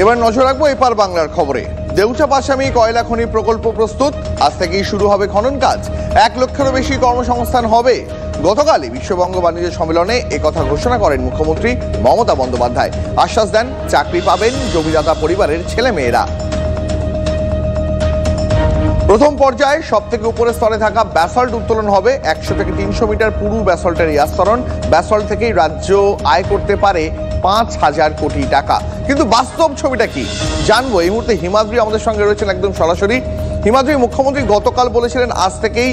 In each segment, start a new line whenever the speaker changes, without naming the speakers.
এবার নজর রাখবো এপার বাংলার খবরে। দেউচা পাশামি কয়লা খনি প্রকল্প প্রস্তুত, আজ থেকেই শুরু হবে খনন কাজ। 1 লক্ষেরও বেশি কর্মসংস্থান হবে। গতকালই বিশ্ববঙ্গ বাণিজ্য সম্মেলনে একথা ঘোষণা করেন মুখ্যমন্ত্রী মমতা বন্দ্যোপাধ্যায়। আশ্বাস দেন চাকরি পাবেন জমিদাতা পরিবারের ছেলে মেয়েরা। প্রথম পর্যায়ে সব থেকে উপরের স্তরে থাকা ব্যাসল্ট উত্তোলন হবে। 100 থেকে 300 মিটার পুরু ব্যাসল্টের এই আস্তরণ। ব্যাসল্ট থেকেই রাজ্য আয় করতে পারে 5,000 কোটি টাকা। কিন্তু বাস্তব ছবিটা কি জানবো এই মুহূর্তে। হিমাদ্রি আমাদের সঙ্গে রয়েছেন একদম সরাসরি। হিমাদ্রি, মুখ্যমন্ত্রী গতকাল বলেছিলেন আজ থেকেই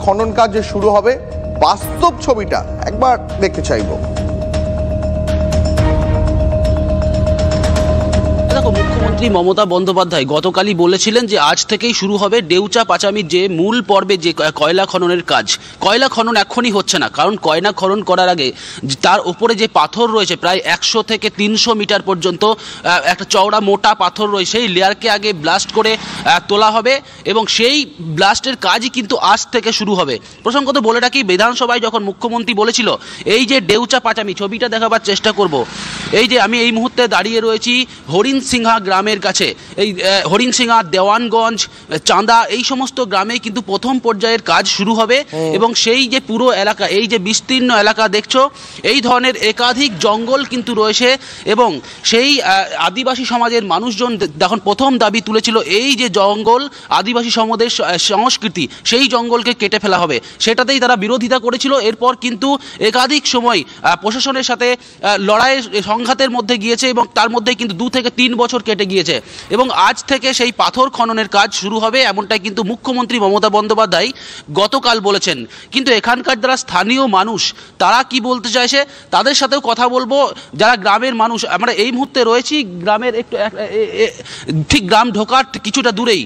খনন কাজ শুরু হবে, বাস্তব ছবিটা একবার দেখতে চাইবো।
মুখ্যমন্ত্রী মমতা বন্দ্যোপাধ্যায় গতকালই বলেছিলেন যে আজ থেকেই শুরু হবে ডেউচা পাচামির যে মূল পর্বে যে কয়লা খননের কাজ। কয়লা খনন এখনই হচ্ছে না, কারণ কয়লা খনন করার আগে তার উপরে যে পাথর রয়েছে প্রায় 100 থেকে 300 মিটার পর্যন্ত একটা চওড়া মোটা পাথর রয়েছে, সেই লেয়ারকে আগে ব্লাস্ট করে তোলা হবে এবং সেই ব্লাস্টের কাজই কিন্তু আজ থেকে শুরু হবে। প্রসঙ্গত বলে রাখি, বিধানসভায় যখন মুখ্যমন্ত্রী বলেছিল এই যে ডেউচা পাচামি, ছবিটা দেখাবার চেষ্টা করব। এই যে আমি এই মুহূর্তে দাঁড়িয়ে রয়েছি হরিণ সিংহা গ্রামের কাছে। এই হরিণ সিংহা, দেওয়ানগঞ্জ, চাঁদা এই সমস্ত গ্রামে কিন্তু প্রথম পর্যায়ের কাজ শুরু হবে এবং সেই যে পুরো এলাকা, এই যে বিস্তীর্ণ এলাকা দেখছো, এই ধরনের একাধিক জঙ্গল কিন্তু রয়েছে এবং সেই আদিবাসী সমাজের মানুষজন যখন প্রথম দাবি তুলেছিল এই যে জঙ্গল আদিবাসী সমাজের সংস্কৃতি, সেই জঙ্গলকে কেটে ফেলা হবে, সেটাতেই তারা বিরোধিতা করেছিল। এরপর কিন্তু একাধিক সময় প্রশাসনের সাথে লড়াইয়ের সংঘাতের মধ্যে গিয়েছে এবং তার মধ্যে কিন্তু 2 থেকে 3 বছর কেটে গিয়েছে এবং আজ থেকে সেই পাথর খননের কাজ শুরু হবে, এমনটাই কিন্তু মুখ্যমন্ত্রী মমতা বন্দ্যোপাধ্যায় গতকাল বলেছেন। কিন্তু এখানকার যারা স্থানীয় মানুষ তারা কি বলতে চাইছে তাদের সাথেও কথা বলবো। যারা গ্রামের মানুষ, আমরা এই মুহূর্তে রয়েছি গ্রামের একটু ঠিক গ্রাম ঢোকার কিছুটা দূরেই,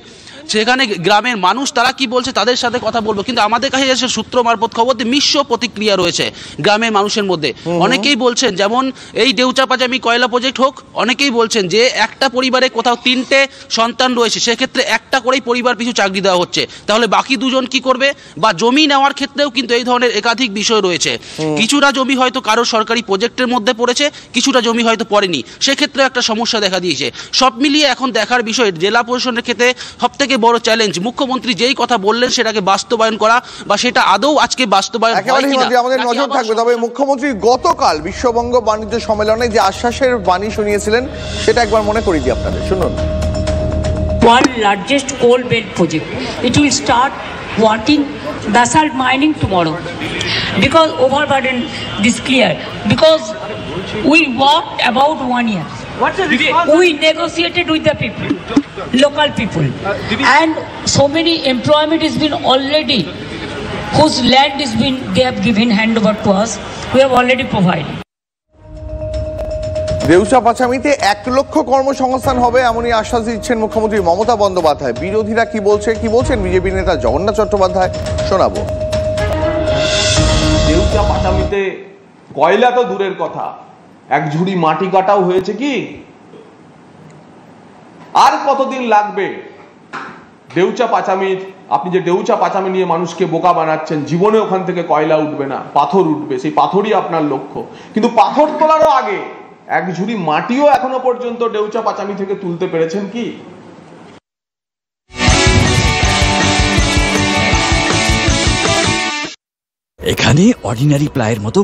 সেখানে গ্রামের মানুষ তারা কি বলছে তাদের সাথে কথা বলবো। কিন্তু আমাদের কাছে যে সূত্র মারফত খবর, মিশ্র প্রতিক্রিয়া রয়েছে গ্রামের মানুষের মধ্যে। অনেকেই বলছেন যেমন এই ডেউচা পাচামি কয়লা প্রজেক্ট হোক, অনেকেই বলছেন যে একটা পরিবারে কোথাও 3টে সন্তান রয়েছে, সেক্ষেত্রে একটা করেই পরিবার পিছু চাকরি দেওয়া হচ্ছে, তাহলে বাকি 2জন কি করবে? বা জমি নেওয়ার ক্ষেত্রেও কিন্তু এই ধরনের একাধিক বিষয় রয়েছে। কিছুটা জমি হয়তো কারো সরকারি প্রজেক্টের মধ্যে পড়েছে, কিছুটা জমি হয়তো পড়েনি, সেক্ষেত্রে একটা সমস্যা দেখা দিয়েছে। সব মিলিয়ে এখন দেখার বিষয় জেলা প্রশাসনের ক্ষেত্রে সব থেকে বড় চ্যালেঞ্জ মুখ্যমন্ত্রী যেই কথা বললেন সেটাকে বাস্তবায়ন করা, বা সেটা আদৌ আজকে বাস্তবায়ন হয় কিনা আমাদের
নজর থাকবে। তবে মুখ্যমন্ত্রী গতকাল বিশ্ববঙ্গ বাণিজ্য সম্মেলনে যে আশ্বাসের বাণী শুনিয়েছিলেন সেটা একবার মনে করিয়ে দিই আপনাদের, শুনুন।
One largest coal belt project. It will start working basalt mining tomorrow because overburden is clear, because we worked about 1 year. We negotiated with the people, local people, and so many employment has been already, whose land has been, they have given handover to us, we have already provided.
Deucha পাচামিতে 1 লক্ষ কর্মসংস্থান হবে এমনই আশ্বাস দিচ্ছেন মুখ্যমন্ত্রী মমতা বন্দ্যোপাধ্যায়। বিরোধীরা কি বলছেন বিজেপি নেতা জগন্নাথ চট্টোপাধ্যায়, শোনাবো।
দেউচা পাচামিতে কয়লা তো দূরের কথা, 1 ঝুড়ি মাটি কাটাও হয়েছে কি? আর কতদিন লাগবে দেউচা পাচামির? আপনি যে দেউচা পাচামি নিয়ে মানুষকে বোকা বানাচ্ছেন, জীবনে ওখান থেকে কয়লা উঠবে না, পাথর উঠবে, সেই পাথরই আপনার লক্ষ্য। কিন্তু পাথর তোলারও আগে 1 ঝুড়ি মাটিও এখনো পর্যন্ত দেউচা পাচামি থেকে তুলতে পেরেছেন কি?
এখানে অর্ডিনারি প্লায়ের মতো